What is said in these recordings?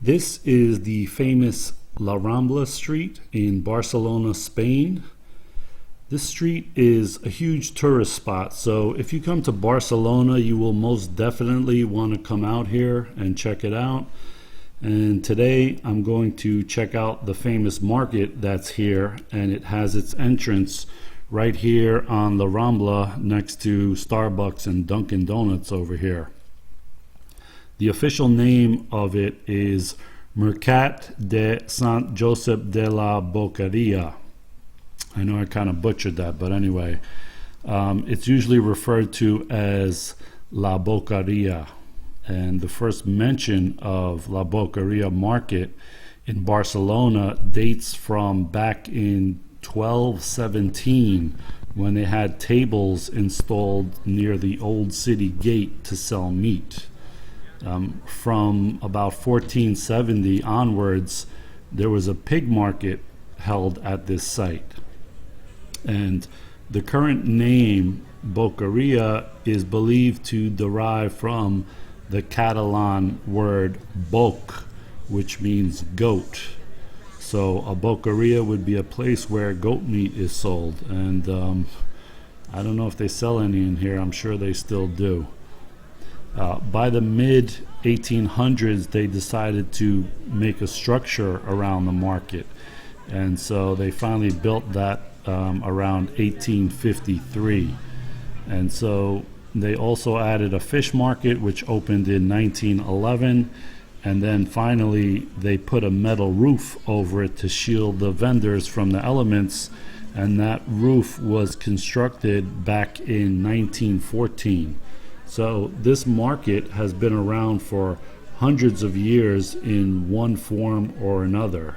This is the famous La Rambla street in Barcelona, Spain. This street is a huge tourist spot, so if you come to Barcelona, you will most definitely want to come out here and check it out. And today I'm going to check out the famous market that's here, and it has its entrance right here on La Rambla next to Starbucks and Dunkin' Donuts over here. The official name of it is Mercat de Sant Josep de la Boqueria. I know I kind of butchered that, but anyway, it's usually referred to as La Boqueria. And the first mention of La Boqueria market in Barcelona dates from back in 1217, when they had tables installed near the old city gate to sell meat. From about 1470 onwards, there was a pig market held at this site. And the current name Boqueria is believed to derive from the Catalan word boc, which means goat. So a boqueria would be a place where goat meat is sold, and I don't know if they sell any in here. I'm sure they still do. By the mid 1800s, they decided to make a structure around the market, and so they finally built that around 1853. And so they also added a fish market, which opened in 1911, and then finally they put a metal roof over it to shield the vendors from the elements, and that roof was constructed back in 1914. So this market has been around for hundreds of years in one form or another,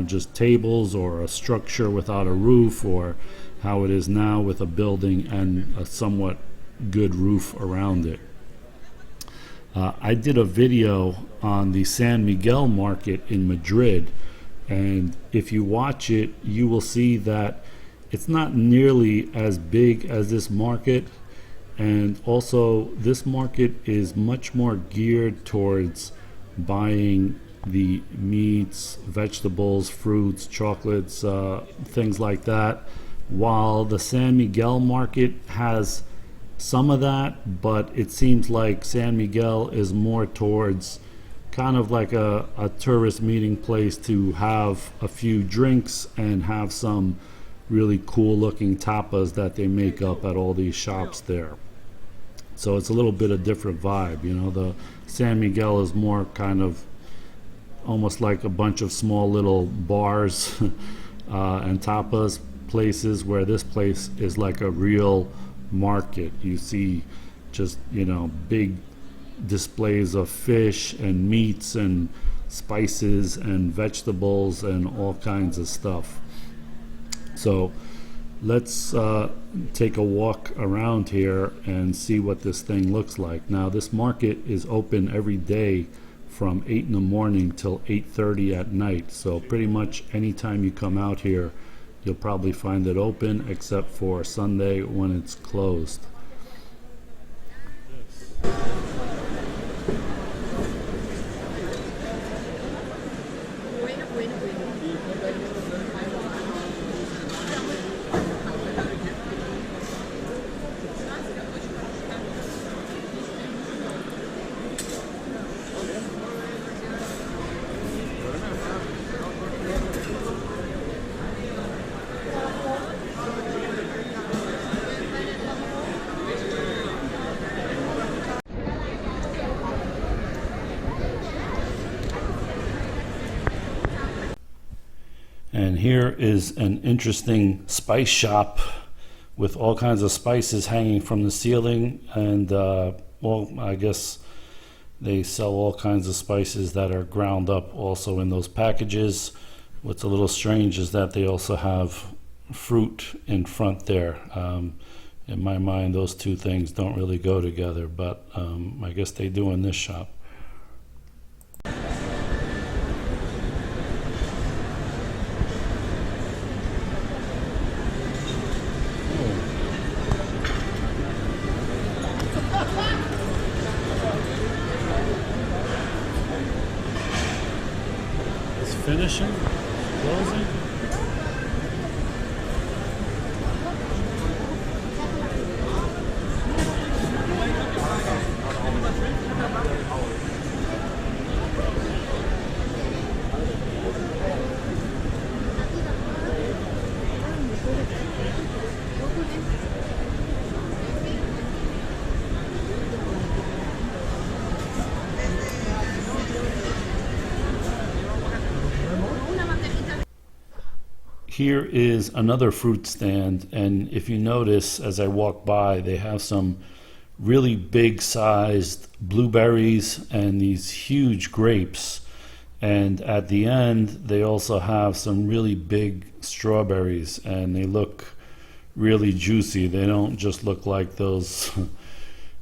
just tables or a structure without a roof, or how it is now with a building and a somewhat good roof around it. I did a video on the San Miguel market in Madrid, and if you watch it, you will see that it's not nearly as big as this market. And also, this market is much more geared towards buying the meats, vegetables, fruits, chocolates, things like that, while the San Miguel market has some of that, but it seems like San Miguel is more towards kind of like a tourist meeting place to have a few drinks and have some really cool looking tapas that they make up at all these shops there. So it's a little bit of different vibe. The San Miguel is more kind of almost like a bunch of small little bars and tapas places, where this place is like a real market. You see just big displays of fish and meats and spices and vegetables and all kinds of stuff. So let's take a walk around here and see what this thing looks like. Now, this market is open every day from 8 in the morning till 8:30 at night. So pretty much anytime you come out here, you'll probably find it open, except for Sunday when it's closed. And here is an interesting spice shop with all kinds of spices hanging from the ceiling. And, I guess they sell all kinds of spices that are ground up also in those packages. What's a little strange is that they also have fruit in front there. In my mind, those two things don't really go together, but I guess they do in this shop. finishing? Closing? Here is another fruit stand, and if you notice as I walk by, they have some really big sized blueberries and these huge grapes, and at the end they also have some really big strawberries, and they look really juicy. They don't just look like those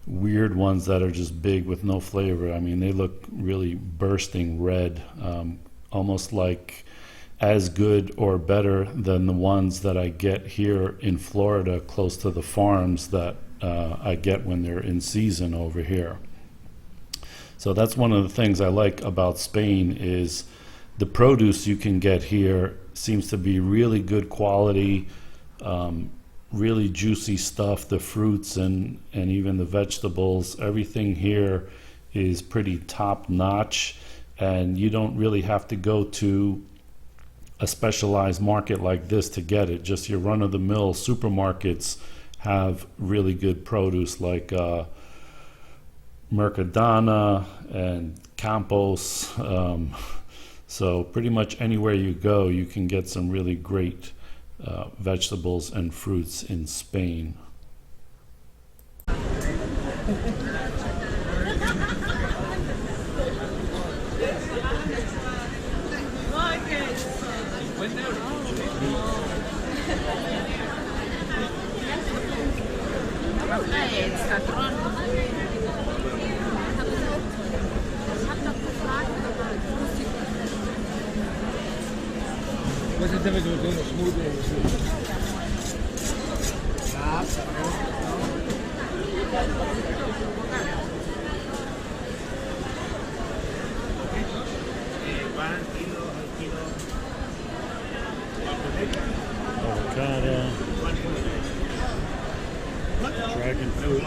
weird ones that are just big with no flavor. I mean, they look really bursting red, almost like as good or better than the ones that I get here in Florida close to the farms that I get when they're in season over here. So that's one of the things I like about Spain is the produce you can get here seems to be really good quality, really juicy stuff. The fruits and even the vegetables, everything here is pretty top notch, and you don't really have to go to a specialized market like this to get it. Just your run-of-the-mill supermarkets have really good produce like Mercadona and Campos. So pretty much anywhere you go, you can get some really great vegetables and fruits in Spain. Avocado, dragon fruit.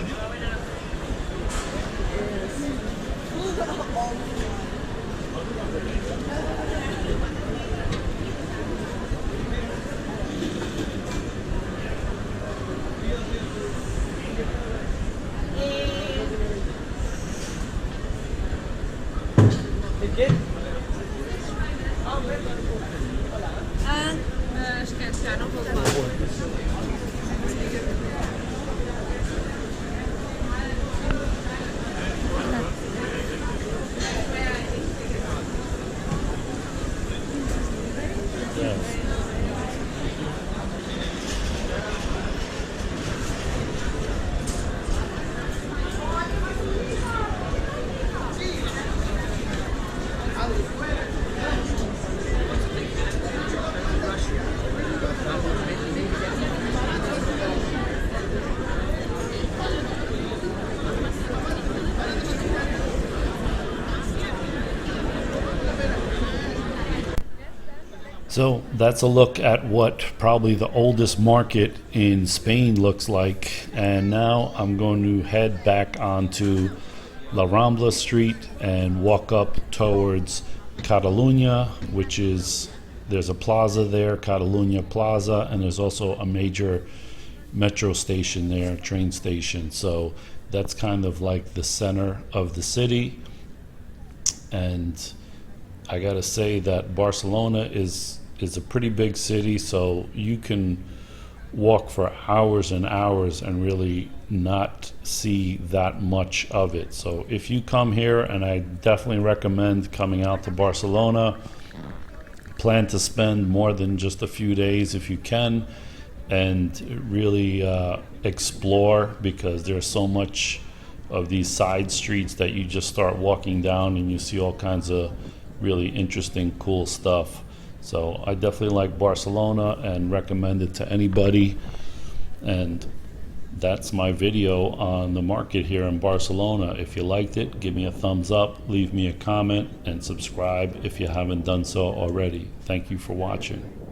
So that's a look at what probably the oldest market in Spain looks like. And now I'm going to head back onto La Rambla Street and walk up towards Catalunya, which is, there's a plaza there, Catalunya Plaza, and there's also a major metro station there, train station. So that's kind of like the center of the city. And I gotta say that Barcelona is a pretty big city, so you can walk for hours and hours and really not see that much of it. So if you come here, and I definitely recommend coming out to Barcelona, plan to spend more than just a few days if you can, and really explore, because there's so much of these side streets that you just start walking down and you see all kinds of really interesting, cool stuff. So I definitely like Barcelona and recommend it to anybody. And that's my video on the market here in Barcelona. If you liked it, give me a thumbs up, leave me a comment, and subscribe if you haven't done so already. Thank you for watching.